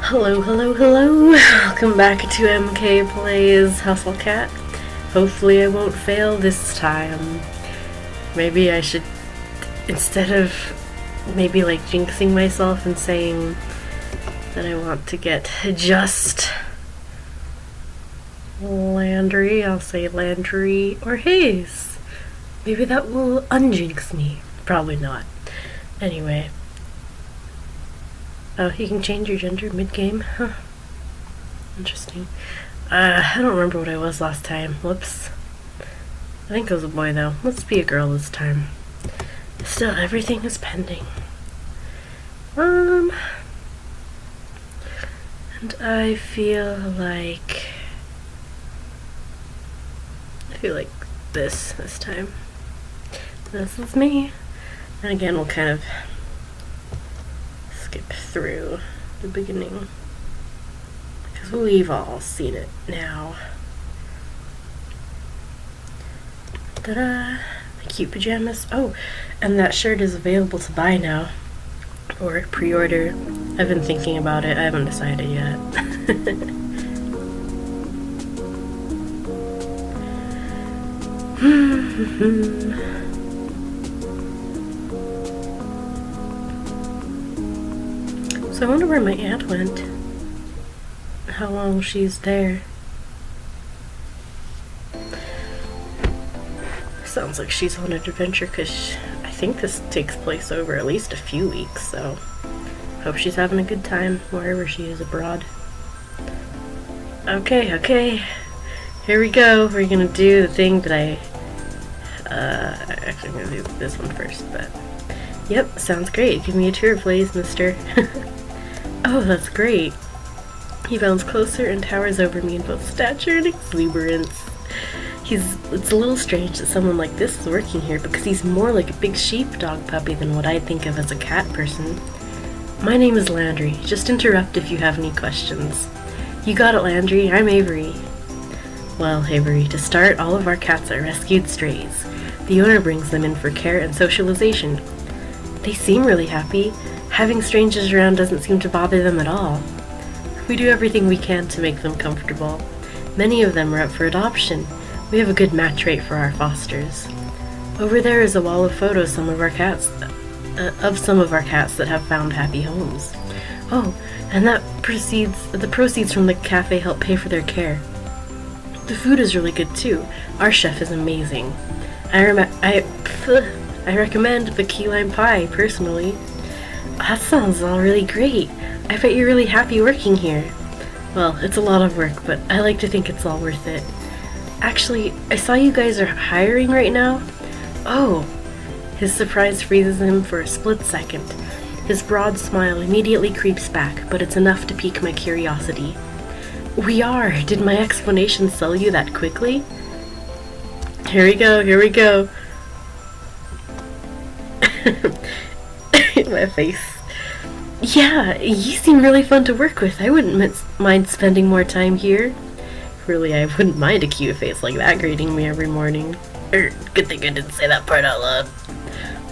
Hello, hello, hello. Welcome back to MK Plays Hustle Cat. Hopefully I won't fail this time. Maybe I should, instead of maybe like jinxing myself and saying that I want to get just Landry, I'll say Landry or Hayes. Maybe that will unjinx me. Probably not. Anyway. Oh, you can change your gender mid-game? Huh. Interesting. I don't remember what I was last time. Whoops. I think I was a boy, though. Let's be a girl this time. Still, everything is pending. And I feel like this time. This is me. And again, we'll kind of skip through the beginning because we've all seen it now. Ta-da! The cute pajamas. Oh, and that shirt is available to buy now, or pre-order. I've been thinking about it. I haven't decided yet. So I wonder where my aunt went. How long she's there. Sounds like she's on an adventure because I think this takes place over at least a few weeks, so hope she's having a good time wherever she is abroad. Okay. Here we go. We're gonna do the thing that actually I'm gonna do this one first, but yep, sounds great. Give me a tour, please, mister. Oh, that's great. He bounds closer and towers over me in both stature and exuberance. It's a little strange that someone like this is working here because he's more like a big sheepdog puppy than what I'd think of as a cat person. My name is Landry. Just interrupt if you have any questions. You got it, Landry. I'm Avery. Well, Avery, to start, all of our cats are rescued strays. The owner brings them in for care and socialization. They seem really happy. Having strangers around doesn't seem to bother them at all. We do everything we can to make them comfortable. Many of them are up for adoption. We have a good match rate for our fosters. Over there is a wall of photos of some of our cats that have found happy homes. Oh, and the proceeds from the cafe help pay for their care. The food is really good too. Our chef is amazing. I recommend the key lime pie personally. That sounds all really great. I bet you're really happy working here. Well, it's a lot of work, but I like to think it's all worth it. Actually, I saw you guys are hiring right now. Oh, his surprise freezes him for a split second. His broad smile immediately creeps back, but it's enough to pique my curiosity. We are. Did my explanation sell you that quickly? Here we go. My face. Yeah, you seem really fun to work with. I wouldn't mind spending more time here. Really, I wouldn't mind a cute face like that greeting me every morning. Good thing I didn't say that part out loud.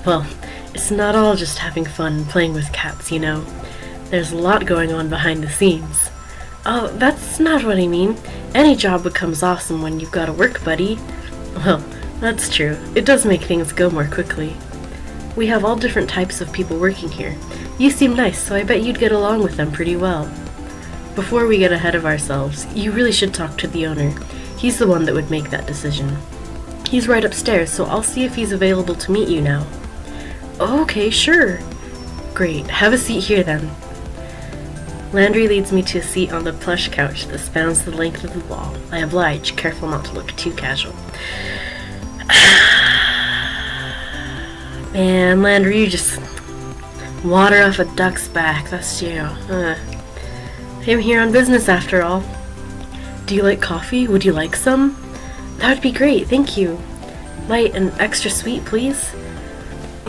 Well, it's not all just having fun playing with cats, you know. There's a lot going on behind the scenes. Oh, that's not what I mean. Any job becomes awesome when you've got a work buddy. Well, that's true. It does make things go more quickly. We have all different types of people working here. You seem nice, so I bet you'd get along with them pretty well. Before we get ahead of ourselves, you really should talk to the owner. He's the one that would make that decision. He's right upstairs, so I'll see if he's available to meet you now. Okay, sure. Great, have a seat here then. Landry leads me to a seat on the plush couch that spans the length of the wall. I oblige, careful not to look too casual. Man, Landry, you just water off a duck's back. That's you. I'm here on business after all. Do you like coffee? Would you like some? That would be great, thank you. Light and extra sweet, please.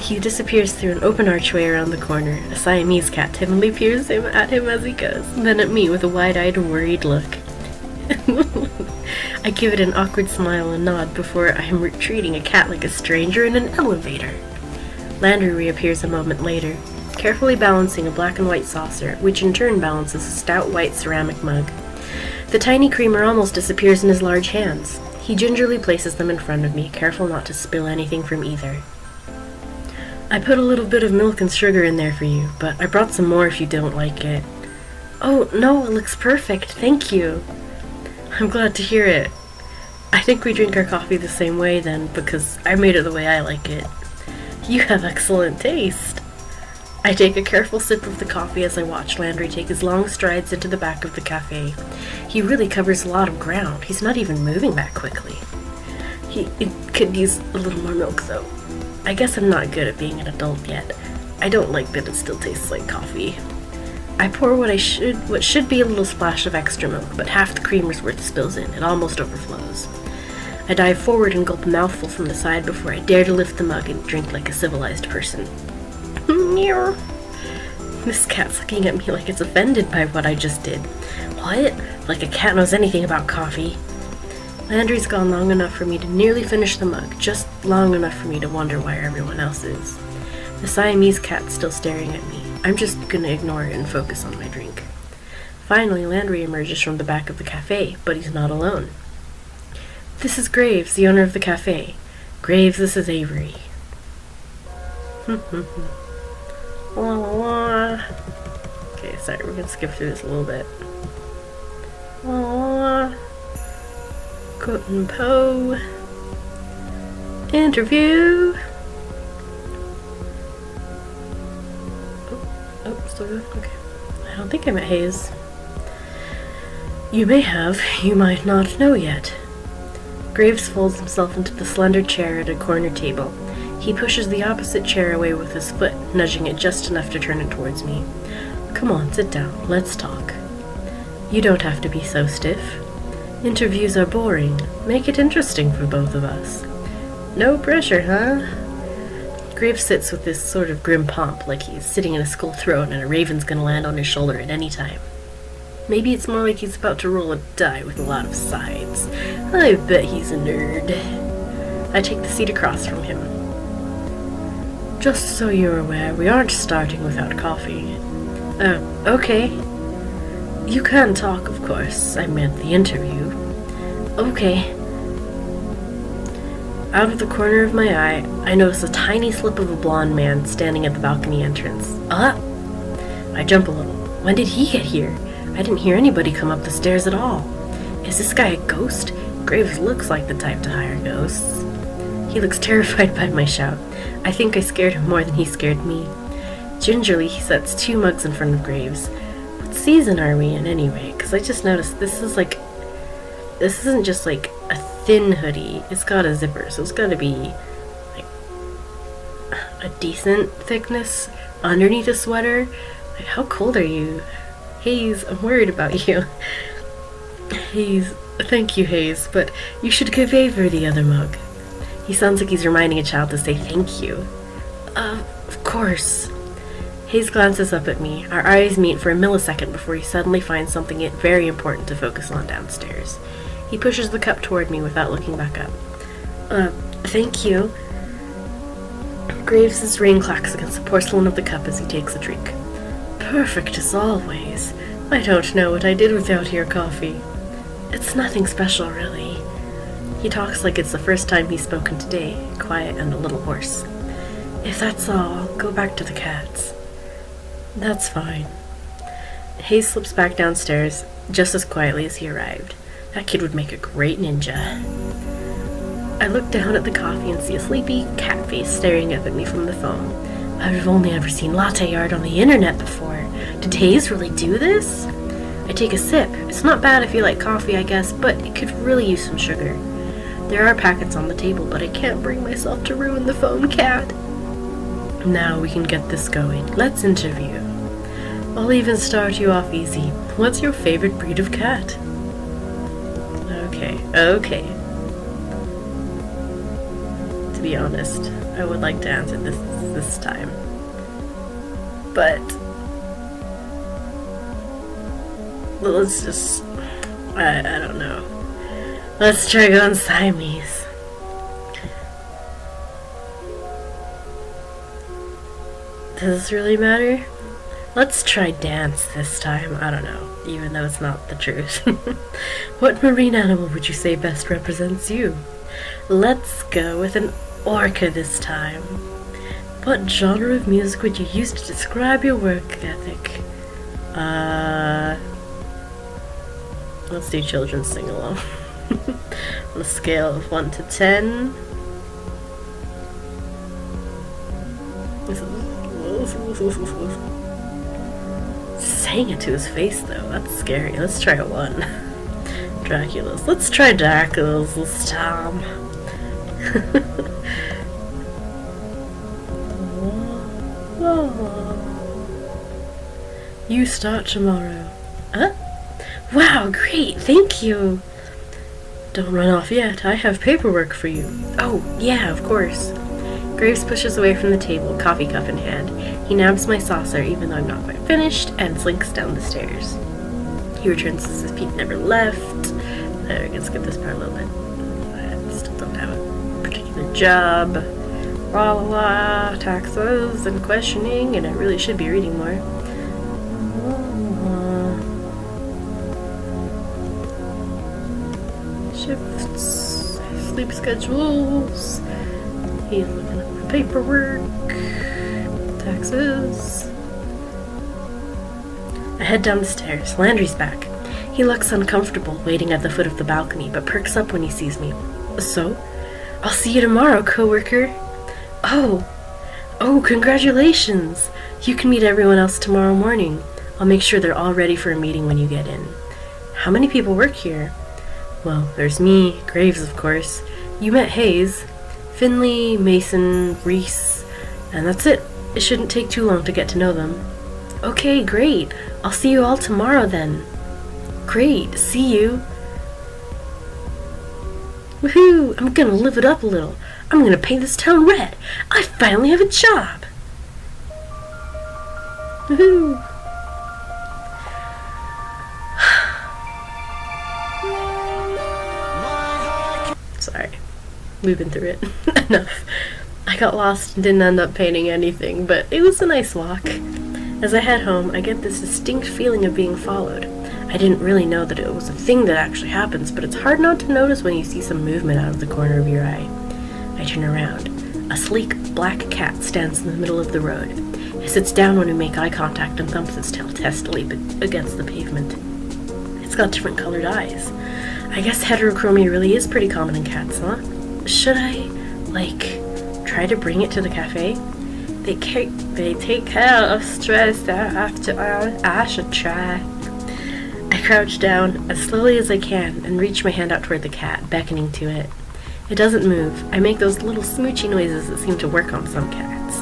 He disappears through an open archway around the corner. A Siamese cat timidly peers at him as he goes, then at me with a wide-eyed, worried look. I give it an awkward smile and nod before I am treating a cat like a stranger in an elevator. Landry reappears a moment later, carefully balancing a black and white saucer, which in turn balances a stout white ceramic mug. The tiny creamer almost disappears in his large hands. He gingerly places them in front of me, careful not to spill anything from either. I put a little bit of milk and sugar in there for you, but I brought some more if you don't like it. Oh, no, it looks perfect, thank you. I'm glad to hear it. I think we drink our coffee the same way then, because I made it the way I like it. You have excellent taste. I take a careful sip of the coffee as I watch Landry take his long strides into the back of the cafe. He really covers a lot of ground. He's not even moving that quickly. He could use a little more milk, though. I guess I'm not good at being an adult yet. I don't like that it still tastes like coffee. I pour what should be a little splash of extra milk, but half the creamer's worth spills in. It almost overflows. I dive forward and gulp a mouthful from the side before I dare to lift the mug and drink like a civilized person. This cat's looking at me like it's offended by what I just did. What? Like a cat knows anything about coffee. Landry's gone long enough for me to nearly finish the mug, just long enough for me to wonder why everyone else is. The Siamese cat's still staring at me. I'm just gonna ignore it and focus on my drink. Finally, Landry emerges from the back of the cafe, but he's not alone. This is Graves, the owner of the cafe. Graves, this is Avery. La la la. Okay, sorry, we're gonna skip through this a little bit. La la la. Quote Poe. Interview. Oh, still good? Okay. I don't think I met Hayes. You may have, you might not know yet. Graves folds himself into the slender chair at a corner table. He pushes the opposite chair away with his foot, nudging it just enough to turn it towards me. Come on, sit down. Let's talk. You don't have to be so stiff. Interviews are boring. Make it interesting for both of us. No pressure, huh? Graves sits with this sort of grim pomp, like he's sitting in a school throne and a raven's gonna land on his shoulder at any time. Maybe it's more like he's about to roll a die with a lot of sides. I bet he's a nerd. I take the seat across from him. Just so you're aware, we aren't starting without coffee. Okay. You can talk, of course. I meant the interview. Okay. Out of the corner of my eye, I notice a tiny slip of a blonde man standing at the balcony entrance. I jump a little. When did he get here? I didn't hear anybody come up the stairs at all. Is this guy a ghost? Graves looks like the type to hire ghosts. He looks terrified by my shout. I think I scared him more than he scared me. Gingerly, he sets 2 mugs in front of Graves. What season are we in anyway? Because I just noticed this isn't just like a thin hoodie. It's got a zipper, so it's got to be like a decent thickness underneath a sweater. Like, how cold are you? Hayes, I'm worried about you. Hayes, thank you, Hayes, but you should give Avery the other mug. He sounds like he's reminding a child to say thank you. Of course. Hayes glances up at me. Our eyes meet for a millisecond before he suddenly finds something very important to focus on downstairs. He pushes the cup toward me without looking back up. Thank you. Graves' ring clacks against the porcelain of the cup as he takes a drink. Perfect as always. I don't know what I did without your coffee. It's nothing special, really. He talks like it's the first time he's spoken today, quiet and a little hoarse. If that's all, I'll go back to the cats. That's fine. Hayes slips back downstairs just as quietly as he arrived. That kid would make a great ninja. I look down at the coffee and see a sleepy cat face staring up at me from the phone. I've only ever seen latte art on the internet before. Did Hayes really do this? I take a sip. It's not bad if you like coffee, I guess, but it could really use some sugar. There are packets on the table, but I can't bring myself to ruin the phone cat. Now we can get this going. Let's interview. I'll even start you off easy. What's your favorite breed of cat? Okay. To be honest, I would like to answer this time. But let's just, I don't know. Let's try going Does this really matter? Let's try dance this time. I don't know, even though it's not the truth. What marine animal would you say best represents you? Let's go with an orca this time. What genre of music would you use to describe your work ethic? Let's do children's sing-along. On a scale of 1 to 10. Saying it to his face, though. That's scary. Let's try a 1. Dracula's. Let's try Dracula's this time. You start tomorrow. Huh? Wow, great, thank you. Don't run off yet, I have paperwork for you. Oh, yeah, of course. Graves pushes away from the table, coffee cup in hand. He nabs my saucer, even though I'm not quite finished, and slinks down the stairs. He returns as if he'd never left. I can skip this part a little bit. I still don't have a particular job. La la la, taxes and questioning, and I really should be reading more. Shifts, sleep schedules. He's looking up for paperwork, taxes. I head down the stairs. Landry's back. He looks uncomfortable, waiting at the foot of the balcony, but perks up when he sees me. So? I'll see you tomorrow, coworker. Oh, congratulations. You can meet everyone else tomorrow morning. I'll make sure they're all ready for a meeting when you get in. How many people work here? Well, there's me, Graves, of course. You met Hayes, Finley, Mason, Reese, and that's it. It shouldn't take too long to get to know them. Okay, great. I'll see you all tomorrow then. Great, see you. Woohoo! I'm gonna live it up a little. I'm gonna paint this town red. I finally have a job. Woohoo! Sorry, we've been through it. Enough. I got lost and didn't end up painting anything, but it was a nice walk. As I head home, I get this distinct feeling of being followed. I didn't really know that it was a thing that actually happens, but it's hard not to notice when you see some movement out of the corner of your eye. I turn around. A sleek, black cat stands in the middle of the road. It sits down when we make eye contact and thumps its tail testily against the pavement. It's got different colored eyes. I guess heterochromia really is pretty common in cats, huh? Should I, try to bring it to the cafe? They take care of stress after I should try. I crouch down as slowly as I can and reach my hand out toward the cat, beckoning to it. It doesn't move. I make those little smoochy noises that seem to work on some cats.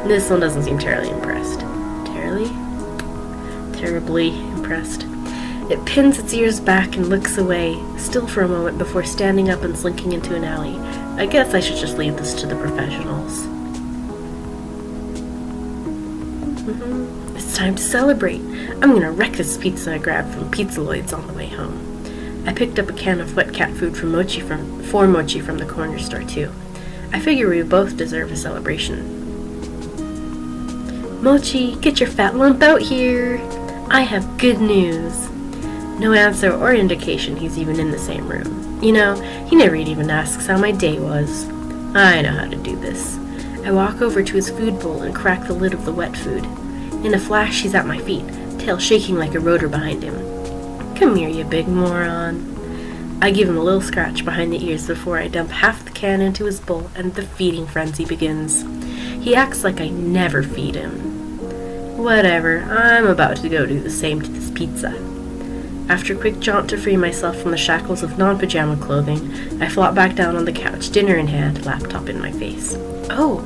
This one doesn't seem terribly impressed. Terribly impressed. It pins its ears back and looks away, still for a moment before standing up and slinking into an alley. I guess I should just leave this to the professionals. It's time to celebrate. I'm gonna wreck this pizza I grabbed from Pizza Lloyd's on the way home. I picked up a can of wet cat food for Mochi from the corner store too. I figure we both deserve a celebration. Mochi, get your fat lump out here. I have good news. No answer or indication he's even in the same room. You know, he never even asks how my day was. I know how to do this. I walk over to his food bowl and crack the lid of the wet food. In a flash, he's at my feet, tail shaking like a rotor behind him. Come here, you big moron. I give him a little scratch behind the ears before I dump half the can into his bowl and the feeding frenzy begins. He acts like I never feed him. Whatever, I'm about to go do the same to this pizza. After a quick jaunt to free myself from the shackles of non-pajama clothing, I flop back down on the couch, dinner in hand, laptop in my face. Oh,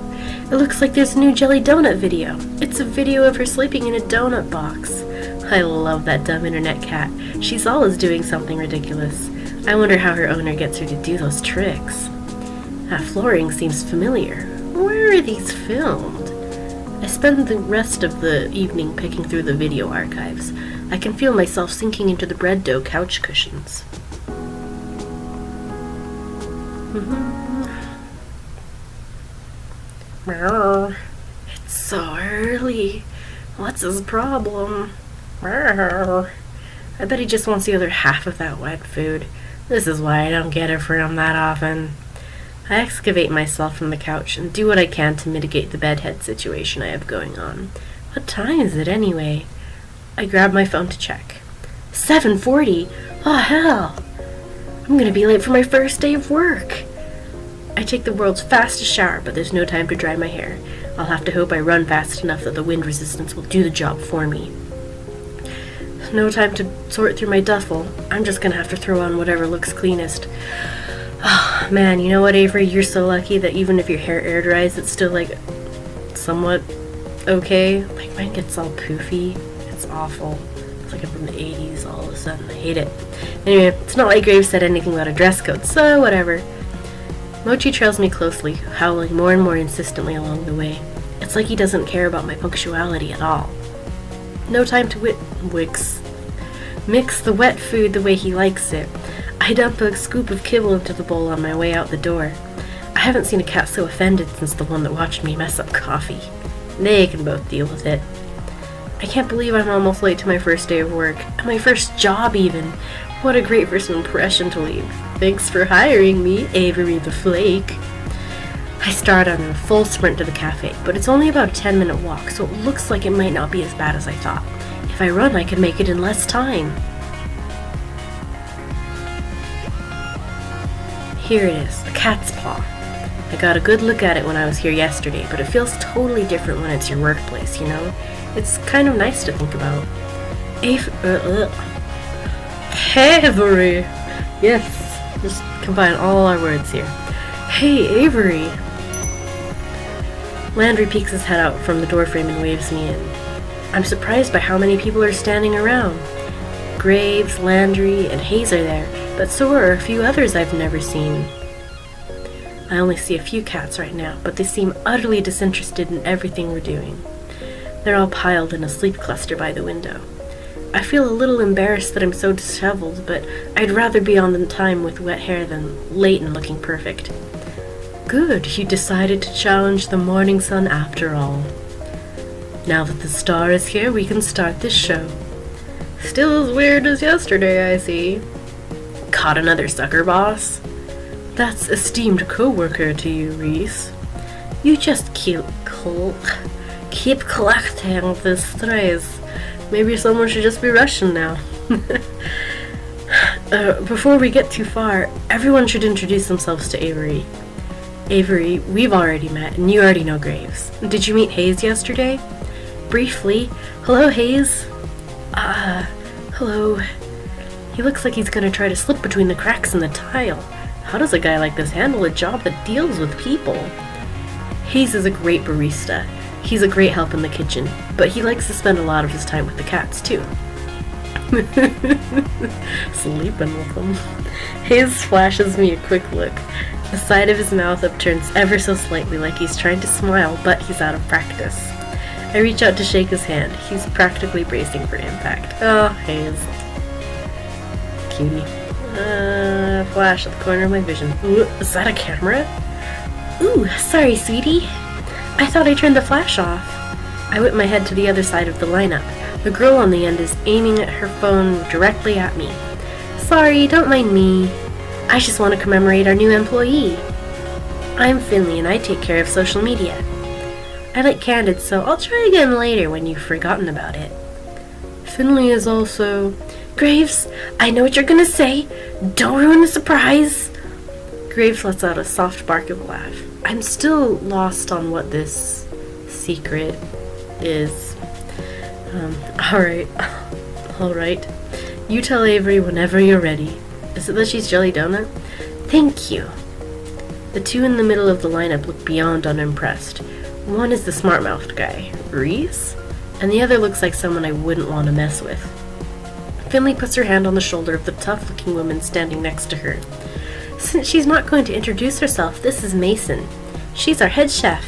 it looks like there's a new Jelly Donut video. It's a video of her sleeping in a donut box. I love that dumb internet cat. She's always doing something ridiculous. I wonder how her owner gets her to do those tricks. That flooring seems familiar. Where are these filmed? I spend the rest of the evening picking through the video archives. I can feel myself sinking into the bread dough couch cushions. It's So early. What's his problem? I bet he just wants the other half of that wet food. This is why I don't get it for him that often. I excavate myself from the couch and do what I can to mitigate the bedhead situation I have going on. What time is it anyway? I grab my phone to check. 7:40? Oh hell! I'm gonna be late for my first day of work. I take the world's fastest shower, but there's no time to dry my hair. I'll have to hope I run fast enough that the wind resistance will do the job for me. No time to sort through my duffel. I'm just gonna have to throw on whatever looks cleanest. Oh, man, you know what, Avery? You're so lucky that even if your hair air dries, it's still, like, somewhat okay. Like, mine gets all poofy. It's awful. It's like I'm from the 80s all of a sudden. I hate it. Anyway, it's not like Graves said anything about a dress code, so whatever. Mochi trails me closely, howling more and more insistently along the way. It's like he doesn't care about my punctuality at all. No time to mix the wet food the way he likes it. I dump a scoop of kibble into the bowl on my way out the door. I haven't seen a cat so offended since the one that watched me mess up coffee. They can both deal with it. I can't believe I'm almost late to my first day of work, and my first job even. What a great first impression to leave. Thanks for hiring me, Avery the Flake. I start on a full sprint to the cafe, but it's only about a 10-minute walk, so it looks like it might not be as bad as I thought. If I run, I can make it in less time. Here it is, a cat's paw. I got a good look at it when I was here yesterday, but it feels totally different when it's your workplace, you know? It's kind of nice to think about. Avery! Yes, just combine all our words here. Hey, Avery! Landry peeks his head out from the doorframe and waves me in. I'm surprised by how many people are standing around. Graves, Landry, and Hayes are there, but so are a few others I've never seen. I only see a few cats right now, but they seem utterly disinterested in everything we're doing. They're all piled in a sleep cluster by the window. I feel a little embarrassed that I'm so disheveled, but I'd rather be on the time with wet hair than late and looking perfect. Good, you decided to challenge the morning sun after all. Now that the star is here, we can start this show. Still as weird as yesterday, I see. Caught another sucker, boss? That's esteemed co-worker to you, Reese. You just keep collecting the strays. Maybe someone should just be Russian now. Before we get too far, everyone should introduce themselves to Avery. Avery, we've already met, and you already know Graves. Did you meet Hayes yesterday? Briefly. Hello, Hayes. Hello. He looks like he's gonna try to slip between the cracks in the tile. How does a guy like this handle a job that deals with people? Hayes is a great barista. He's a great help in the kitchen, but he likes to spend a lot of his time with the cats, too. Sleeping with them. Hayes flashes me a quick look. The side of his mouth upturns ever so slightly like he's trying to smile, but he's out of practice. I reach out to shake his hand. He's practically bracing for impact. Oh, Hayes. Cutie. Flash at the corner of my vision. Ooh, is that a camera? Ooh, sorry, sweetie. I thought I turned the flash off. I whip my head to the other side of the lineup. The girl on the end is aiming at her phone directly at me. Sorry, don't mind me. I just want to commemorate our new employee. I'm Finley and I take care of social media. I like Candid, so I'll try again later when you've forgotten about it. Finley is also... Graves, I know what you're gonna say. Don't ruin the surprise. Graves lets out a soft bark of a laugh. I'm still lost on what this secret is. Alright. You tell Avery whenever you're ready. Is it that she's Jelly Donut? Thank you. The two in the middle of the lineup look beyond unimpressed. One is the smart-mouthed guy, Reese, and the other looks like someone I wouldn't want to mess with. Finley puts her hand on the shoulder of the tough-looking woman standing next to her. Since she's not going to introduce herself, this is Mason. She's our head chef.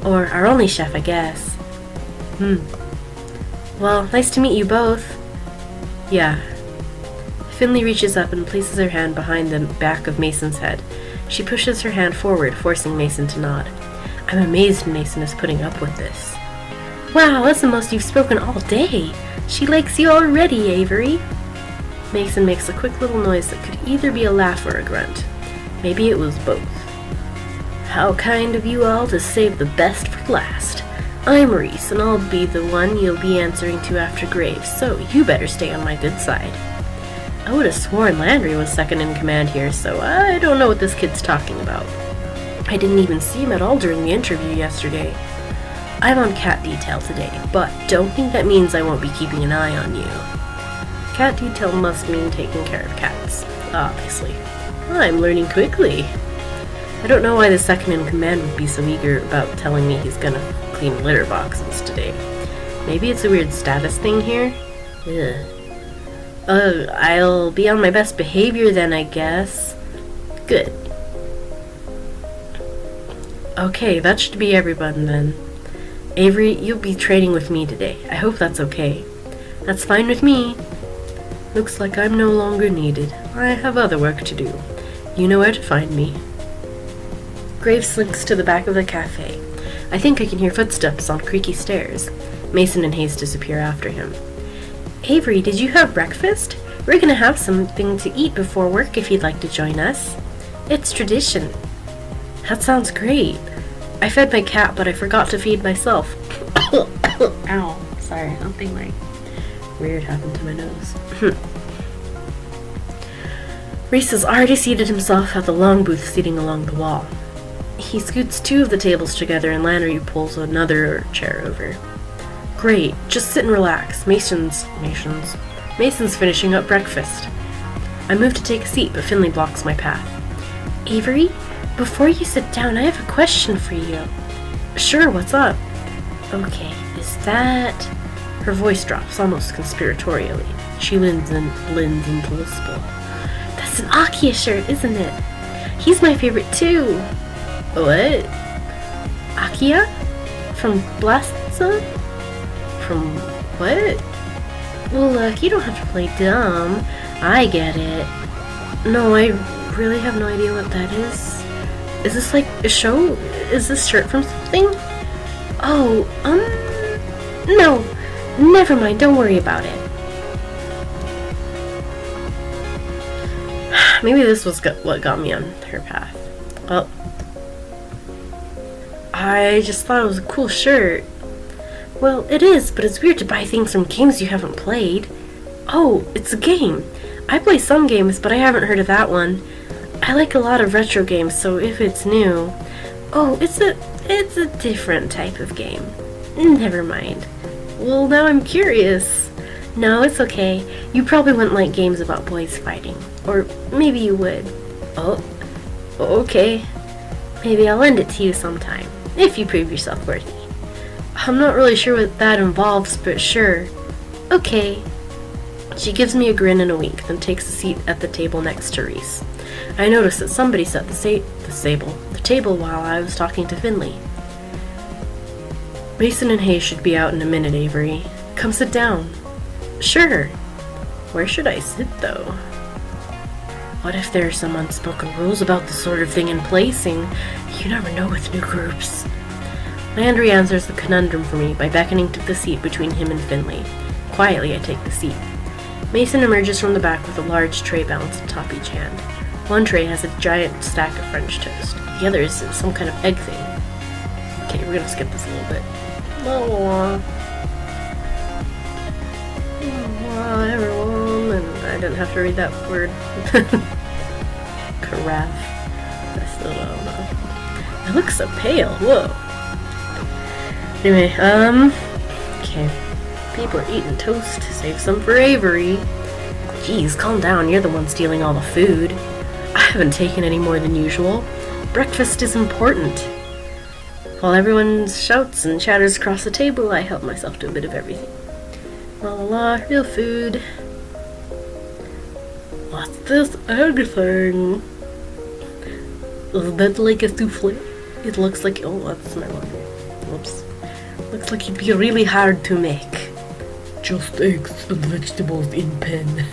Or our only chef, I guess. Well, nice to meet you both. Yeah. Finley reaches up and places her hand behind the back of Mason's head. She pushes her hand forward, forcing Mason to nod. I'm amazed Mason is putting up with this. Wow, that's the most you've spoken all day. She likes you already, Avery. Mason makes a quick little noise that could either be a laugh or a grunt. Maybe it was both. How kind of you all to save the best for last. I'm Reese, and I'll be the one you'll be answering to after Graves, so you better stay on my good side. I would have sworn Landry was second in command here, so I don't know what this kid's talking about. I didn't even see him at all during the interview yesterday. I'm on cat detail today, but don't think that means I won't be keeping an eye on you. Cat detail must mean taking care of cats, obviously. I'm learning quickly. I don't know why the second in command would be so eager about telling me he's gonna clean litter boxes today. Maybe it's a weird status thing here? Ugh. I'll be on my best behavior then, I guess. Good. Okay, that should be everyone then. Avery, you'll be training with me today. I hope that's okay. That's fine with me. Looks like I'm no longer needed. I have other work to do. You know where to find me. Graves slinks to the back of the cafe. I think I can hear footsteps on creaky stairs. Mason and Hayes disappear after him. Avery, did you have breakfast? We're gonna have something to eat before work if you'd like to join us. It's tradition. That sounds great. I fed my cat, but I forgot to feed myself. Ow. Sorry, something like weird happened to my nose. Reese has already seated himself at the long booth seating along the wall. He scoots two of the tables together and Landry pulls another chair over. Great, just sit and relax. Mason's finishing up breakfast. I move to take a seat, but Finley blocks my path. Avery, before you sit down, I have a question for you. Sure, what's up? Okay, is that... Her voice drops almost conspiratorially. She blends into lispel. That's an Akia shirt, isn't it? He's my favorite too. What? Akia? From Blast Zone? From what? Well, look, you don't have to play dumb. I get it. No, I really have no idea what that is. Is this like a show? Is this shirt from something? Oh, no. Never mind, don't worry about it. Maybe this was what got me on her path. Well, I just thought it was a cool shirt. Well, it is, but it's weird to buy things from games you haven't played. Oh, it's a game. I play some games, but I haven't heard of that one. I like a lot of retro games, so if it's new... Oh, it's a different type of game. Never mind. Well, now I'm curious. No, it's okay. You probably wouldn't like games about boys fighting. Or maybe you would. Oh, okay. Maybe I'll lend it to you sometime, if you prove yourself worthy. I'm not really sure what that involves, but sure. Okay. She gives me a grin and a wink, then takes a seat at the table next to Reese. I noticed that somebody set the table while I was talking to Finley. Mason and Hayes should be out in a minute, Avery. Come sit down. Sure. Where should I sit, though? What if there are some unspoken rules about this sort of thing in placing? You never know with new groups. Landry answers the conundrum for me by beckoning to the seat between him and Finley. Quietly, I take the seat. Mason emerges from the back with a large tray balanced atop each hand. One tray has a giant stack of French toast. The other is some kind of egg thing. Okay, we're gonna skip this a little bit. Everyone, and I didn't have to read that word. Carafe. I still don't know. It looks so pale. Whoa. Anyway, okay. People are eating toast. Save some for Avery. Jeez, calm down. You're the one stealing all the food. I haven't taken any more than usual. Breakfast is important. While everyone shouts and chatters across the table, I help myself to a bit of everything. La la la, real food. What's this egg thing? Is that like a souffle? It looks like... Oh, that's my one. Whoops. Looks like it'd be really hard to make. Just eggs and vegetables in pen.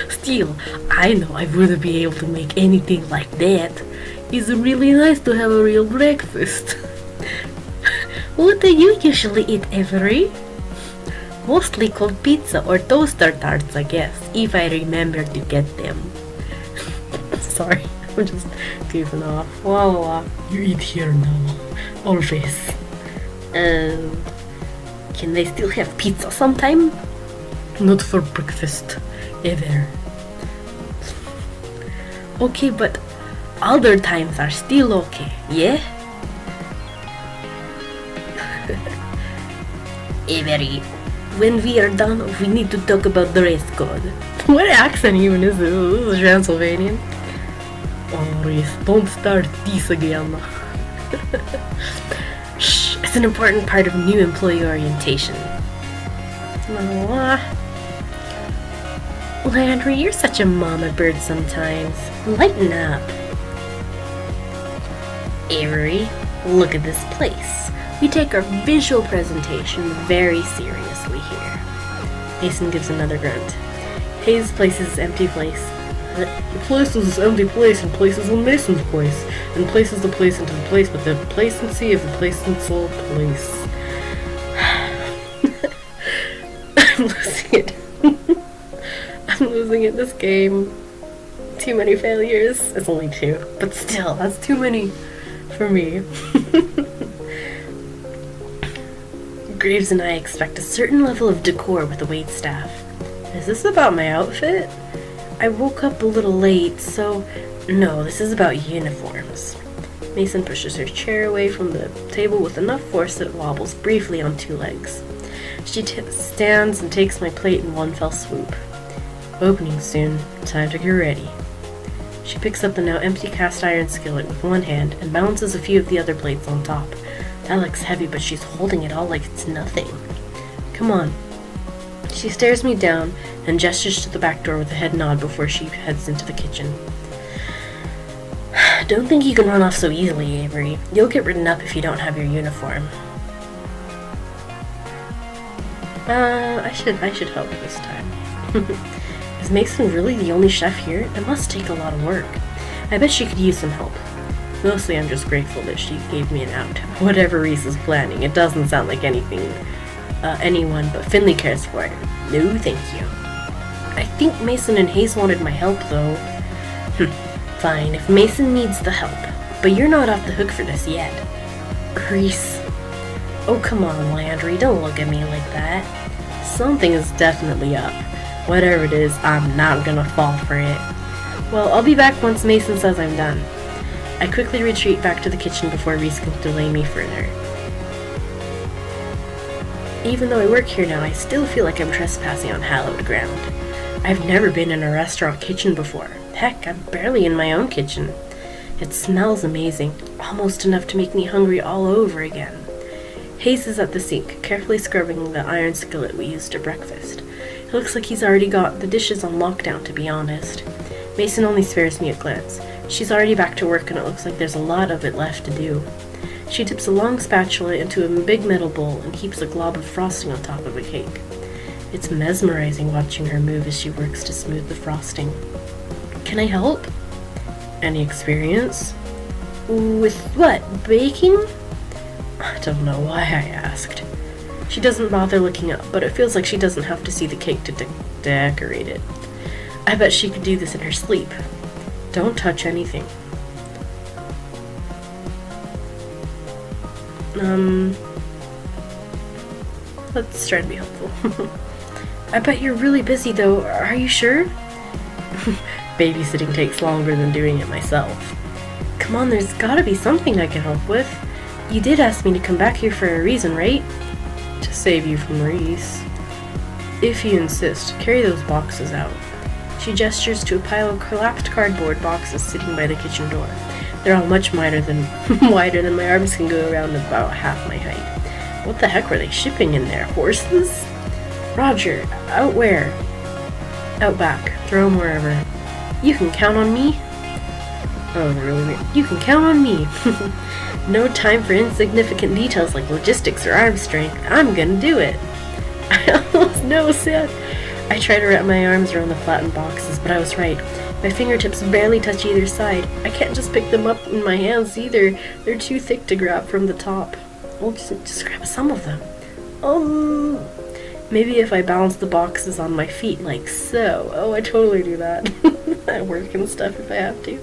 Still, I know I wouldn't be able to make anything like that. It's really nice to have a real breakfast. What do you usually eat, Avery? Mostly cold pizza or toaster tarts, I guess, if I remember to get them. Sorry, I'm just goofing off. La la la. You eat here now. Always. Can they still have pizza sometime? Not for breakfast, ever. Okay, but other times are still okay, yeah? Avery, when we are done, we need to talk about the dress code. What accent even is this? This is Transylvanian. Oh, Reese, don't start this again. Shh, it's an important part of new employee orientation. Landry, you're such a mama bird sometimes. Lighten up. Avery, look at this place. We take our visual presentation very seriously here. Mason gives another grunt. Hayes places empty place. Places this empty place and places in Mason's place, and places the place into the place with the placency of the placenceful place. I'm losing it. I'm losing it this game. Too many failures. It's only 2, but still, that's too many for me. Graves and I expect a certain level of decor with the waitstaff. Is this about my outfit? I woke up a little late, so no, this is about uniforms. Mason pushes her chair away from the table with enough force that it wobbles briefly on 2 legs. She stands and takes my plate in one fell swoop. Opening soon, time to get ready. She picks up the now empty cast iron skillet with one hand and balances a few of the other plates on top. That looks heavy, but she's holding it all like it's nothing. Come on. She stares me down and gestures to the back door with a head nod before she heads into the kitchen. Don't think you can run off so easily, Avery. You'll get written up if you don't have your uniform. I should help this time. Is Mason really the only chef here? It must take a lot of work. I bet she could use some help. Mostly I'm just grateful that she gave me an out. Whatever Reese is planning, it doesn't sound like anything anyone but Finley cares for it. No, thank you. I think Mason and Hayes wanted my help, though. Fine, if Mason needs the help. But you're not off the hook for this yet. Reese. Oh, come on, Landry, don't look at me like that. Something is definitely up. Whatever it is, I'm not gonna fall for it. Well, I'll be back once Mason says I'm done. I quickly retreat back to the kitchen before Reese can delay me further. Even though I work here now, I still feel like I'm trespassing on hallowed ground. I've never been in a restaurant kitchen before. Heck, I'm barely in my own kitchen. It smells amazing, almost enough to make me hungry all over again. Hayes is at the sink, carefully scrubbing the iron skillet we used at breakfast. It looks like he's already got the dishes on lockdown, to be honest. Mason only spares me a glance. She's already back to work and it looks like there's a lot of it left to do. She dips a long spatula into a big metal bowl and keeps a glob of frosting on top of a cake. It's mesmerizing watching her move as she works to smooth the frosting. Can I help? Any experience? With what, baking? I don't know why I asked. She doesn't bother looking up, but it feels like she doesn't have to see the cake to decorate it. I bet she could do this in her sleep. Don't touch anything. Let's try to be helpful. I bet you're really busy though, are you sure? Babysitting takes longer than doing it myself. Come on, there's gotta be something I can help with. You did ask me to come back here for a reason, right? To save you from Reese. If you insist, carry those boxes out. She gestures to a pile of collapsed cardboard boxes sitting by the kitchen door. They're all much wider than my arms can go around about half my height. What the heck were they shipping in there? Horses? Roger, out where? Out back. Throw them wherever. You can count on me? Oh, really? You can count on me. No time for insignificant details like logistics or arm strength. I'm gonna do it. I almost know, Seth. I try to wrap my arms around the flattened boxes, but I was right. My fingertips barely touch either side. I can't just pick them up in my hands either. They're too thick to grab from the top. I'll just grab some of them. Maybe if I balance the boxes on my feet like so. Oh, I totally do that. I work and stuff if I have to.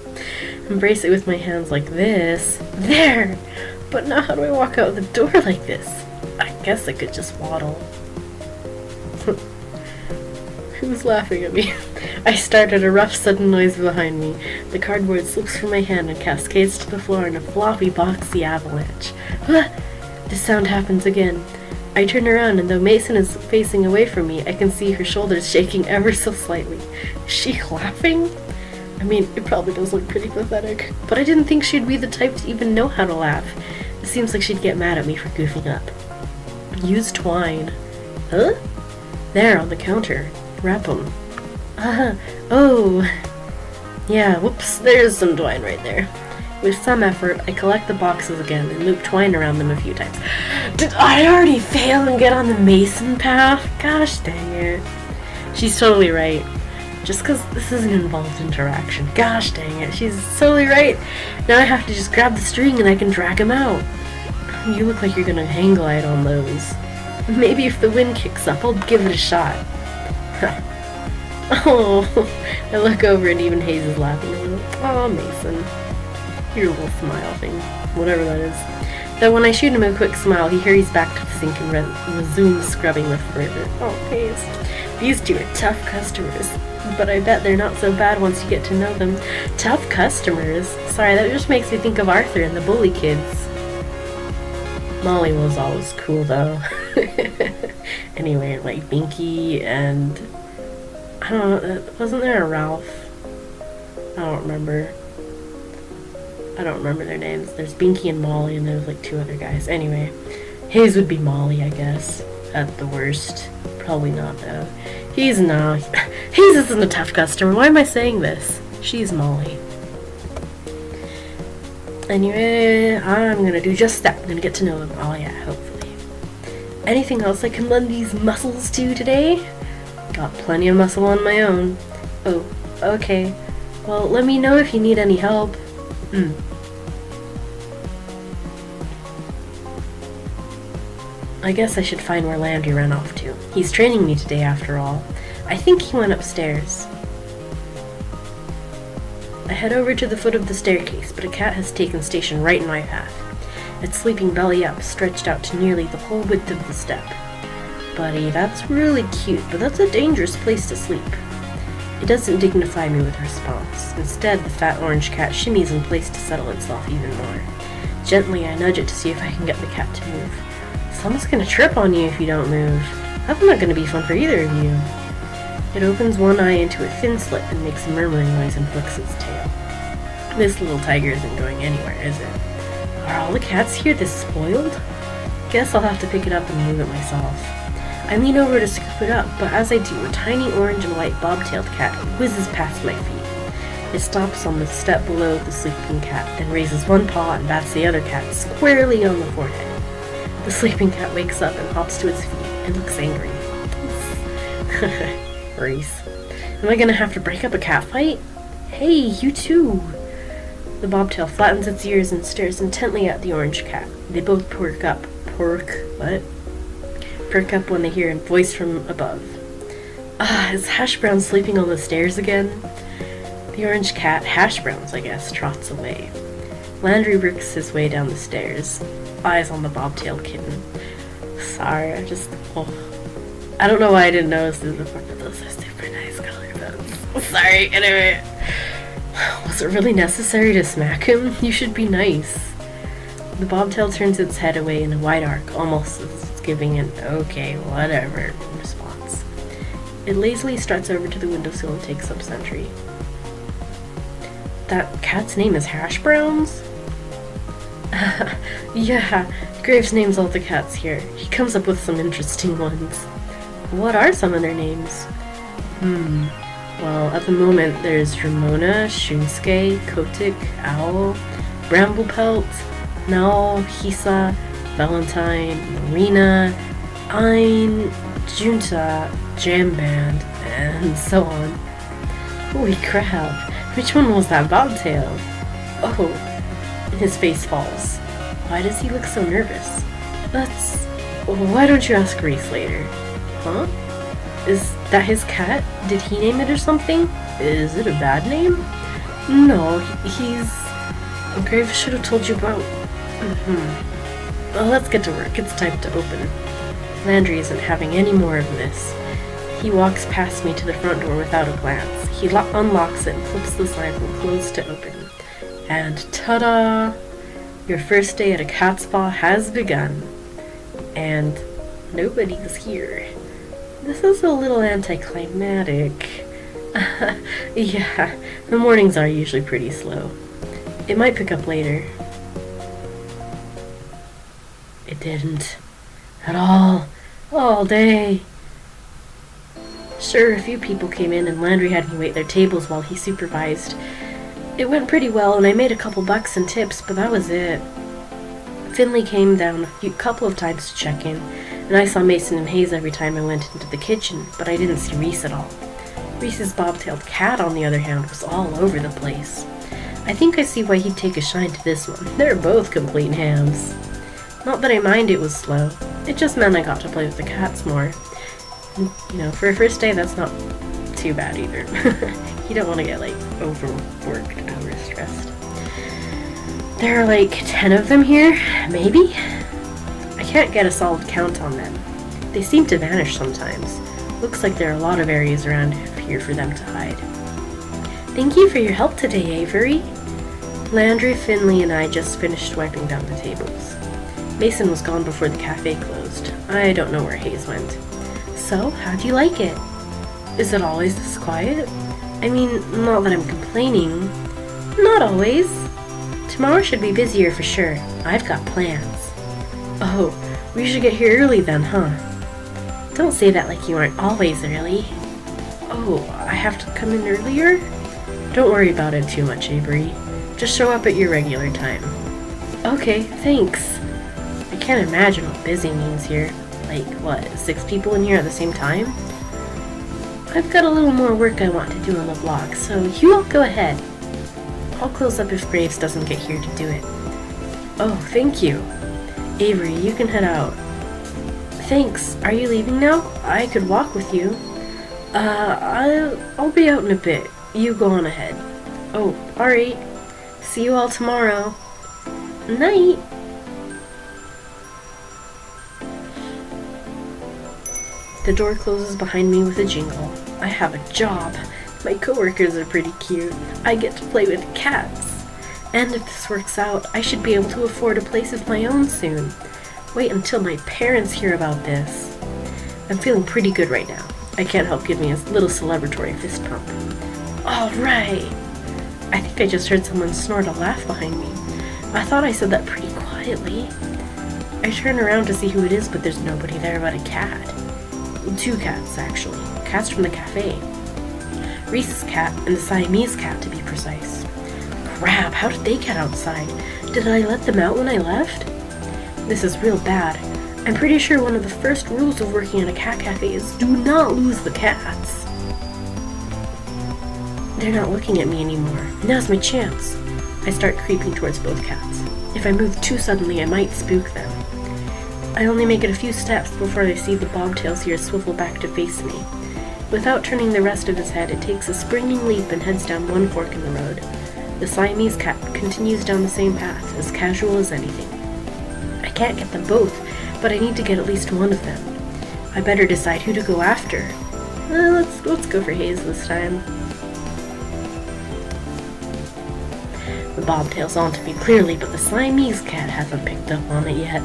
Embrace it with my hands like this. There! But now how do I walk out the door like this? I guess I could just waddle. Who's laughing at me? I started a rough sudden noise behind me. The cardboard slips from my hand and cascades to the floor in a floppy, boxy avalanche. The sound happens again. I turn around, and though Mason is facing away from me, I can see her shoulders shaking ever so slightly. Is she laughing? I mean, it probably does look pretty pathetic, but I didn't think she'd be the type to even know how to laugh. It seems like she'd get mad at me for goofing up. Use twine. Huh? There, on the counter. Wrap 'em. Oh. Yeah, whoops, there's some twine right there. With some effort, I collect the boxes again and loop twine around them a few times. Did I already fail and get on the Mason path? Gosh dang it. She's totally right. Just because this is an involved interaction. Gosh dang it, she's totally right. Now I have to just grab the string and I can drag him out. You look like you're gonna hang glide on those. Maybe if the wind kicks up, I'll give it a shot. Oh, I look over and even Hayes is laughing a little. Oh, Mason. Your little smile thing. Whatever that is. Though when I shoot him a quick smile, he hurries back to the sink and resumes scrubbing the further. Oh, Hayes. These two are tough customers. But I bet they're not so bad once you get to know them. Tough customers? Sorry, that just makes me think of Arthur and the bully kids. Molly was always cool, though. Anyway, like Binky and... I don't know, wasn't there a Ralph? I don't remember their names. There's Binky and Molly, and there's like two other guys. Anyway, Hayes would be Molly, I guess, at the worst. Probably not, though. Hayes isn't a tough customer. Why am I saying this? She's Molly. Anyway, I'm gonna do just that. I'm gonna get to know them. Oh yeah, hopefully. Anything else I can lend these muscles to today? Got plenty of muscle on my own. Oh, okay. Well, let me know if you need any help. I guess I should find where Landry ran off to. He's training me today, after all. I think he went upstairs. I head over to the foot of the staircase, but a cat has taken station right in my path. It's sleeping belly up, stretched out to nearly the whole width of the step. Buddy, that's really cute, but that's a dangerous place to sleep. It doesn't dignify me with a response. Instead, the fat orange cat shimmies in place to settle itself even more. Gently, I nudge it to see if I can get the cat to move. Someone's gonna trip on you if you don't move. That's not gonna be fun for either of you. It opens one eye into a thin slit and makes a murmuring noise and flicks its tail. This little tiger isn't going anywhere, is it? Are all the cats here this spoiled? Guess I'll have to pick it up and move it myself. I lean over to scoop it up, but as I do, a tiny orange and white bob-tailed cat whizzes past my feet. It stops on the step below the sleeping cat, then raises one paw and bats the other cat squarely on the forehead. The sleeping cat wakes up and hops to its feet and looks angry. Reese. Am I gonna have to break up a cat fight? Hey, you too! The bobtail flattens its ears and stares intently at the orange cat. They both perk up when they hear a voice from above. Is Hash Brown sleeping on the stairs again? The orange cat, Hash Brown's I guess, trots away. Landry works his way down the stairs, eyes on the bobtailed kitten. Sorry, I don't know why I didn't notice this before, but those are super nice color pens. Sorry, anyway. Was it really necessary to smack him? You should be nice. The bobtail turns its head away in a wide arc, almost as it's giving an okay, whatever response. It lazily struts over to the windowsill and takes up sentry. That cat's name is Hash Browns? Yeah, Graves names all the cats here. He comes up with some interesting ones. What are some of their names? Well, at the moment there's Ramona, Shunsuke, Kotick, Owl, Bramblepelt, Nell, Hisa, Valentine, Marina, Ein, junta, jam band, and so on. Holy crap, which one was that bobtail? Oh, his face falls. Why does he look so nervous? Why don't you ask Reese later? Huh? Is that his cat? Did he name it or something? Is it a bad name? No, he's... Graves should have told you about... Well, let's get to work. It's time to open. Landry isn't having any more of this. He walks past me to the front door without a glance. He unlocks it and flips the slide from closed to open. And ta-da! Your first day at a cat spa has begun. And nobody's here. This is a little anticlimactic. Yeah, the mornings are usually pretty slow. It might pick up later. It didn't. At all day. Sure, a few people came in and Landry had me wait their tables while he supervised. It went pretty well and I made a couple bucks in tips, but that was it. Finley came down a couple of times to check in, and I saw Mason and Hayes every time I went into the kitchen, but I didn't see Reese at all. Reese's bobtailed cat, on the other hand, was all over the place. I think I see why he'd take a shine to this one. They're both complete hams. Not that I mind it was slow. It just meant I got to play with the cats more. And, for a first day, that's not too bad either. You don't want to get, overworked or stressed. There are 10 of them here, maybe? I can't get a solid count on them. They seem to vanish sometimes. Looks like there are a lot of areas around here for them to hide. Thank you for your help today, Avery. Landry, Finley, and I just finished wiping down the tables. Mason was gone before the cafe closed. I don't know where Hayes went. So, how'd you like it? Is it always this quiet? I mean, not that I'm complaining. Not always. Tomorrow should be busier for sure. I've got plans. Oh, we should get here early then, huh? Don't say that like you aren't always early. Oh, I have to come in earlier? Don't worry about it too much, Avery. Just show up at your regular time. Okay, thanks. I can't imagine what busy means here. 6 people in here at the same time? I've got a little more work I want to do on the blog, so you all go ahead. I'll close up if Graves doesn't get here to do it. Oh, thank you. Avery, you can head out. Thanks. Are you leaving now? I could walk with you. I'll be out in a bit. You go on ahead. Oh, alright. See you all tomorrow. Night. The door closes behind me with a jingle. I have a job. My coworkers are pretty cute. I get to play with cats. And if this works out, I should be able to afford a place of my own soon. Wait until my parents hear about this. I'm feeling pretty good right now. I can't help giving a little celebratory fist pump. All right. I think I just heard someone snort a laugh behind me. I thought I said that pretty quietly. I turn around to see who it is, but there's nobody there but a cat. 2 cats, actually. Cats from the cafe. Reese's cat and the Siamese cat, to be precise. Crap, how did they get outside? Did I let them out when I left? This is real bad. I'm pretty sure one of the first rules of working at a cat cafe is do not lose the cats. They're not looking at me anymore. Now's my chance. I start creeping towards both cats. If I move too suddenly, I might spook them. I only make it a few steps before I see the bobtails here swivel back to face me. Without turning the rest of his head, it takes a springing leap and heads down one fork in the road. The Siamese cat continues down the same path, as casual as anything. I can't get them both, but I need to get at least one of them. I better decide who to go after. Let's go for Hayes this time. The bobtail's onto me clearly, but the Siamese cat hasn't picked up on it yet.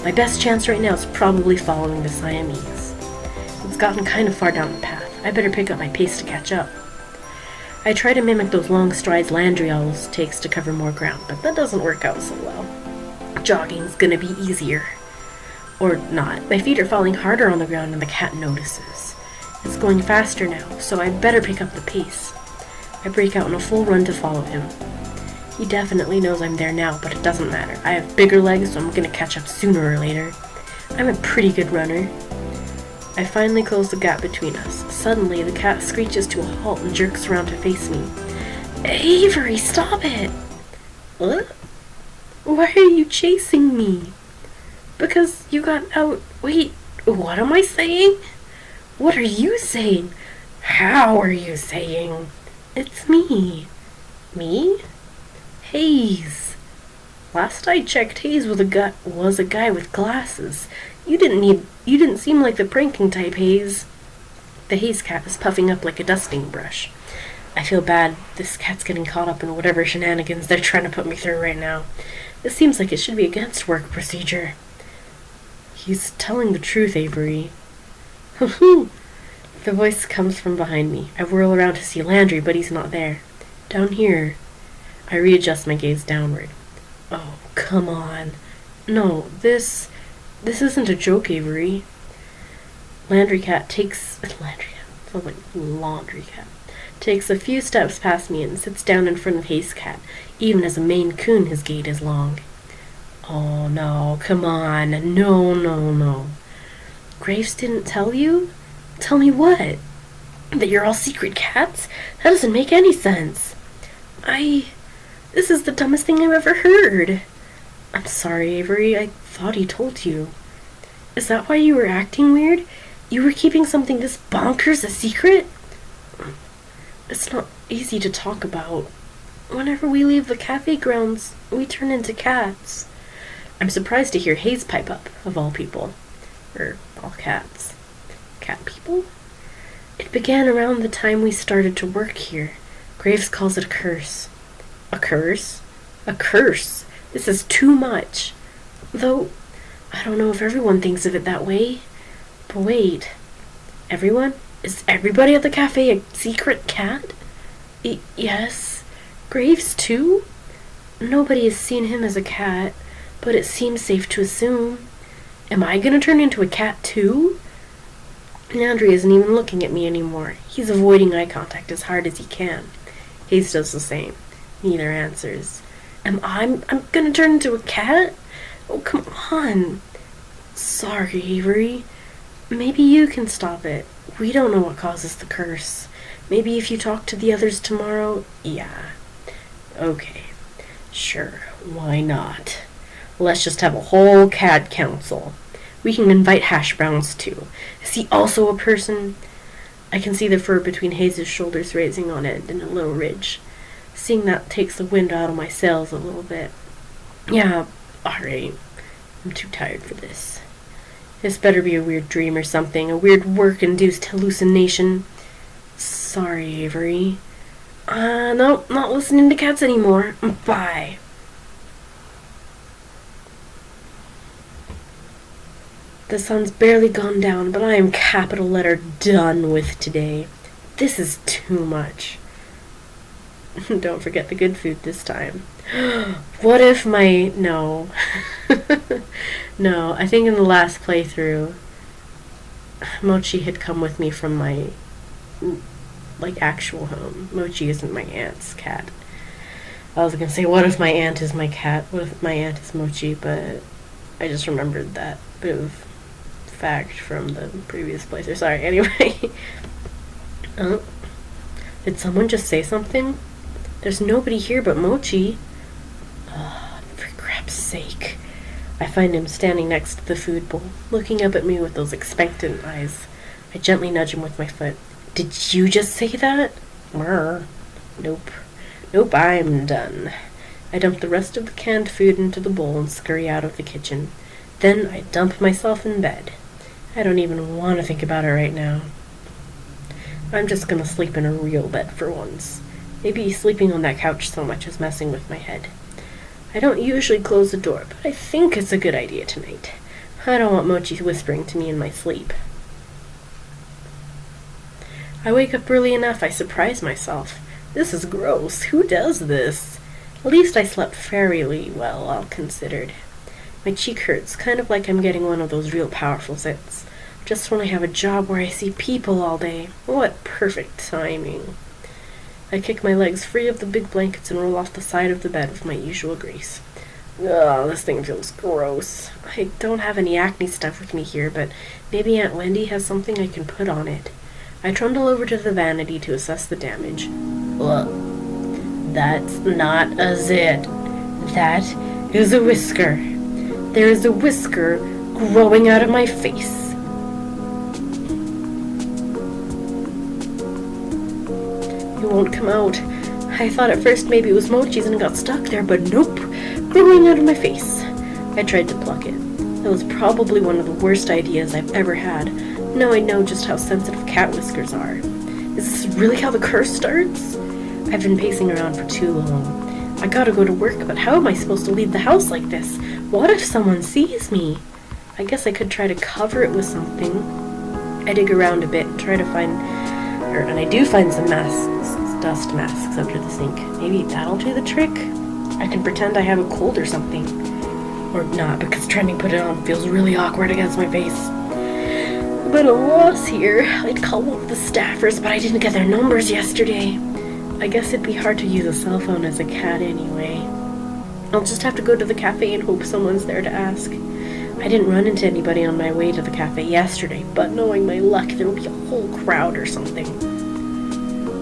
My best chance right now is probably following the Siamese. It's gotten kind of far down the path. I better pick up my pace to catch up. I try to mimic those long strides Landry always takes to cover more ground, but that doesn't work out so well. Jogging's gonna be easier. Or not. My feet are falling harder on the ground and the cat notices. It's going faster now, so I better pick up the pace. I break out in a full run to follow him. He definitely knows I'm there now, but it doesn't matter. I have bigger legs, so I'm gonna catch up sooner or later. I'm a pretty good runner. I finally close the gap between us. Suddenly, the cat screeches to a halt and jerks around to face me. Avery, stop it! What? Why are you chasing me? Because you got out... Wait, what am I saying? What are you saying? How are you saying? It's me. Me? Hayes. Last I checked, Hayes was a guy with glasses. You didn't seem like the pranking type, Hayes. The Hayes cat is puffing up like a dusting brush. I feel bad. This cat's getting caught up in whatever shenanigans they're trying to put me through right now. It seems like it should be against work procedure. He's telling the truth, Avery. Hoo-hoo! The voice comes from behind me. I whirl around to see Landry, but he's not there. Down here. I readjust my gaze downward. Oh, come on. No, this isn't a joke, Avery. Laundry cat takes a few steps past me and sits down in front of Hayes cat. Even as a Maine Coon, his gait is long. Oh, no, come on. No. Graves didn't tell you? Tell me what? That you're all secret cats? That doesn't make any sense. This is the dumbest thing I've ever heard. I'm sorry, Avery. I thought he told you. Is that why you were acting weird? You were keeping something this bonkers a secret? It's not easy to talk about. Whenever we leave the cafe grounds, we turn into cats. I'm surprised to hear Hayes pipe up, of all people. All cats. Cat people? It began around the time we started to work here. Graves calls it a curse. A curse? A curse. This is too much. Though, I don't know if everyone thinks of it that way. But wait. Everyone? Is everybody at the cafe a secret cat? Yes. Graves, too? Nobody has seen him as a cat, but it seems safe to assume. Am I gonna turn into a cat, too? Landry isn't even looking at me anymore. He's avoiding eye contact as hard as he can. Hayes does the same. Neither answers. I'm gonna turn into a cat? Oh, come on. Sorry, Avery. Maybe you can stop it. We don't know what causes the curse. Maybe if you talk to the others tomorrow, yeah. Okay. Sure, why not? Let's just have a whole cat council. We can invite Hash Browns too. Is he also a person? I can see the fur between Hayes' shoulders raising on end in a little ridge. Seeing that takes the wind out of my sails a little bit. Yeah, alright. I'm too tired for this. This better be a weird dream or something, a weird work-induced hallucination. Sorry, Avery. No, not listening to cats anymore. Bye. The sun's barely gone down, but I am capital letter done with today. This is too much. Don't forget the good food this time. What if no. No, I think in the last playthrough, Mochi had come with me from my, actual home. Mochi isn't my aunt's cat. I was gonna say, what if my aunt is my cat? What if my aunt is Mochi? But I just remembered that bit of fact from the previous playthrough. Sorry, anyway. Did someone just say something? There's nobody here but Mochi. For crap's sake. I find him standing next to the food bowl, looking up at me with those expectant eyes. I gently nudge him with my foot. Did you just say that? Nope, I'm done. I dump the rest of the canned food into the bowl and scurry out of the kitchen. Then I dump myself in bed. I don't even want to think about it right now. I'm just gonna sleep in a real bed for once. Maybe sleeping on that couch so much is messing with my head. I don't usually close the door, but I think it's a good idea tonight. I don't want Mochi whispering to me in my sleep. I wake up early enough, I surprise myself. This is gross. Who does this? At least I slept fairly well, all considered. My cheek hurts, kind of like I'm getting one of those real powerful zits. Just when I have a job where I see people all day. What perfect timing. I kick my legs free of the big blankets and roll off the side of the bed with my usual grace. Ugh, this thing feels gross. I don't have any acne stuff with me here, but maybe Aunt Wendy has something I can put on it. I trundle over to the vanity to assess the damage. Ugh. That's not a zit. That is a whisker. There is a whisker growing out of my face. It won't come out. I thought at first maybe it was Mochi's and got stuck there, but nope. Growing out of my face. I tried to pluck it. That was probably one of the worst ideas I've ever had. Now I know just how sensitive cat whiskers are. Is this really how the curse starts? I've been pacing around for too long. I gotta go to work, but how am I supposed to leave the house like this? What if someone sees me? I guess I could try to cover it with something. I dig around a bit and try to find... and I do find some masks, dust masks under the sink. Maybe that'll do the trick? I can pretend I have a cold or something. Or not, because trying to put it on feels really awkward against my face. A bit of loss here. I'd call one of the staffers, but I didn't get their numbers yesterday. I guess it'd be hard to use a cell phone as a cat anyway. I'll just have to go to the cafe and hope someone's there to ask. I didn't run into anybody on my way to the cafe yesterday, but knowing my luck, there will be a whole crowd or something.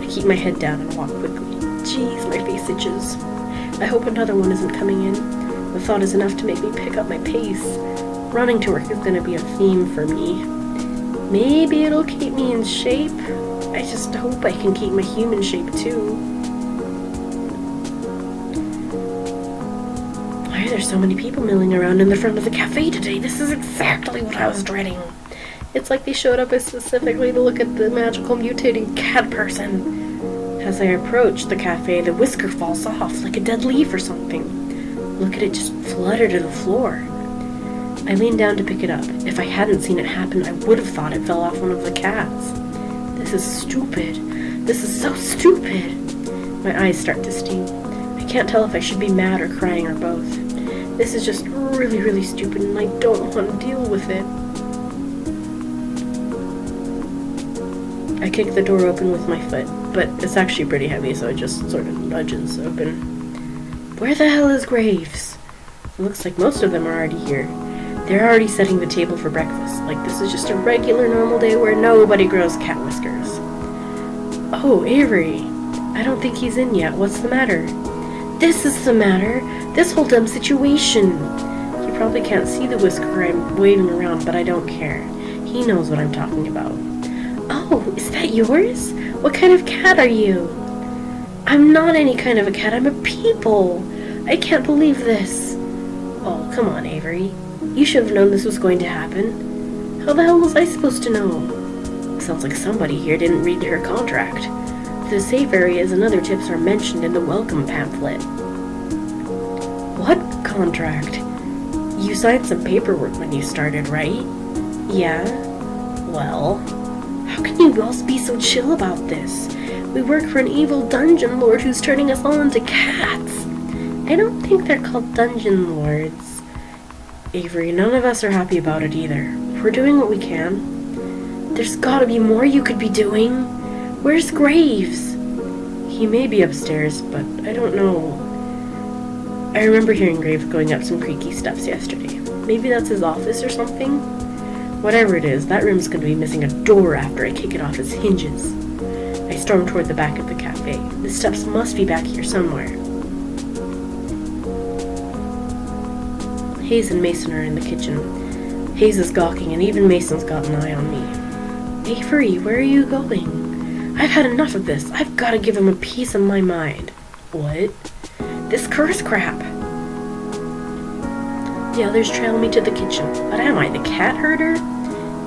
I keep my head down and walk quickly. Jeez, my face itches. I hope another one isn't coming in. The thought is enough to make me pick up my pace. Running to work is going to be a theme for me. Maybe it'll keep me in shape. I just hope I can keep my human shape too. Why are there so many people milling around in the front of the cafe today? This is exactly what I was dreading. It's like they showed up specifically to look at the magical mutating cat person. As I approach the cafe, the whisker falls off like a dead leaf or something. Look at it just flutter to the floor. I lean down to pick it up. If I hadn't seen it happen, I would have thought it fell off one of the cats. This is stupid. This is so stupid. My eyes start to sting. I can't tell if I should be mad or crying or both. This is just really, really stupid, and I don't want to deal with it. I kick the door open with my foot, but it's actually pretty heavy, so it just sort of nudges open. Where the hell is Graves? It looks like most of them are already here. They're already setting the table for breakfast, like this is just a regular normal day where nobody grows cat whiskers. Oh, Avery. I don't think he's in yet. What's the matter? This is the matter. This whole dumb situation. You probably can't see the whisker I'm waving around, but I don't care. He knows what I'm talking about. Oh, is that yours? What kind of cat are you? I'm not any kind of a cat. I'm a people. I can't believe this. Oh, come on, Avery. You should have known this was going to happen. How the hell was I supposed to know? Sounds like somebody here didn't read her contract. The safe areas and other tips are mentioned in the welcome pamphlet. What contract? You signed some paperwork when you started, right? Yeah. Well, how can you all be so chill about this? We work for an evil dungeon lord who's turning us all into cats. I don't think they're called dungeon lords. Avery, none of us are happy about it either. We're doing what we can. There's gotta be more you could be doing. Where's Graves? He may be upstairs, but I don't know. I remember hearing Graves going up some creaky steps yesterday. Maybe that's his office or something? Whatever it is, that room's going to be missing a door after I kick it off its hinges. I storm toward the back of the cafe. The steps must be back here somewhere. Hayes and Mason are in the kitchen. Hayes is gawking, and even Mason's got an eye on me. Avery, where are you going? I've had enough of this. I've got to give him a piece of my mind. What? This curse crap. The others trail me to the kitchen. But am I the cat herder?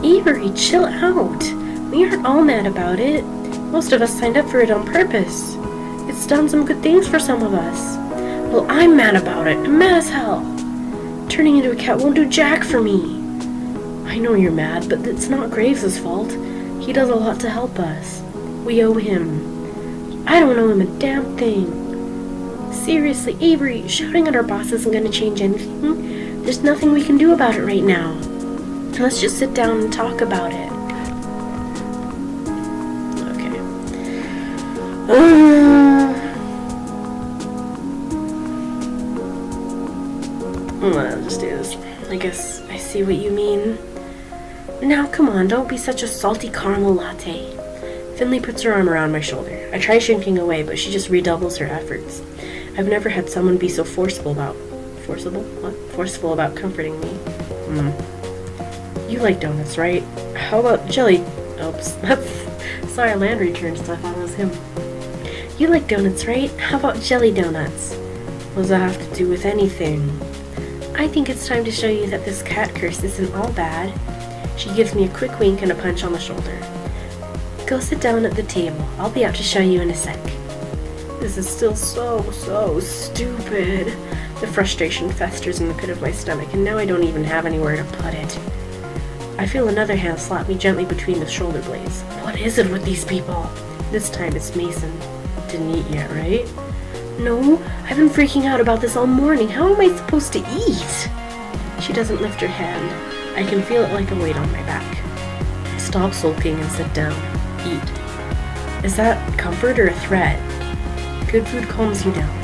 Avery, chill out. We aren't all mad about it. Most of us signed up for it on purpose. It's done some good things for some of us. Well, I'm mad about it. I'm mad as hell. Turning into a cat won't do jack for me. I know you're mad, but it's not Graves' fault. He does a lot to help us. We owe him. I don't owe him a damn thing. Seriously, Avery, shouting at our boss isn't going to change anything. There's nothing we can do about it right now. Let's just sit down and talk about it. Okay. I'll just do this. I guess I see what you mean. Now, come on, don't be such a salty caramel latte. Finley puts her arm around my shoulder. I try shrinking away, but she just redoubles her efforts. I've never had someone be so forceful about comforting me. You like donuts, right? How about jelly? Oops. Saw our land returned, so I thought it was him. You like donuts, right? How about jelly donuts? What does that have to do with anything? I think it's time to show you that this cat curse isn't all bad. She gives me a quick wink and a punch on the shoulder. Go sit down at the table. I'll be out to show you in a sec. This is still so stupid. The frustration festers in the pit of my stomach, and now I don't even have anywhere to put it. I feel another hand slap me gently between the shoulder blades. What is it with these people? This time it's Mason. Didn't eat yet, right? No, I've been freaking out about this all morning. How am I supposed to eat? She doesn't lift her hand. I can feel it like a weight on my back. Stop sulking and sit down. Eat. Is that comfort or a threat? Good food calms you down.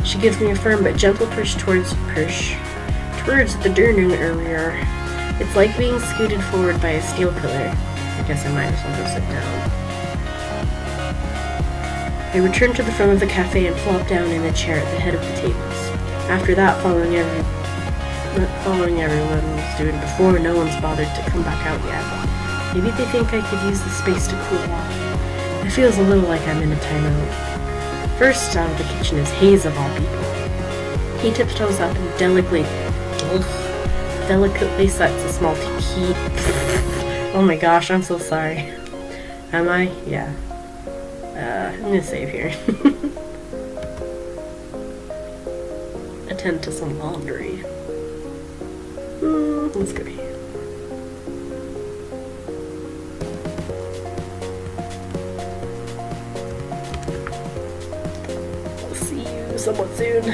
She gives me a firm but gentle push towards the dining area. It's like being scooted forward by a steel pillar. I guess I might as well go sit down. I return to the front of the cafe and flop down in a chair at the head of the tables. After that, following everyone was doing before, no one's bothered to come back out yet. Maybe they think I could use the space to cool off. It feels a little like I'm in a timeout. First out of the kitchen is Hayes of all people. He tiptoes up and delicately sets a small tea. Oh my gosh, I'm so sorry. Am I? Yeah. I'm gonna save here. Attend to some laundry. Let's go here. I'll see you somewhat soon.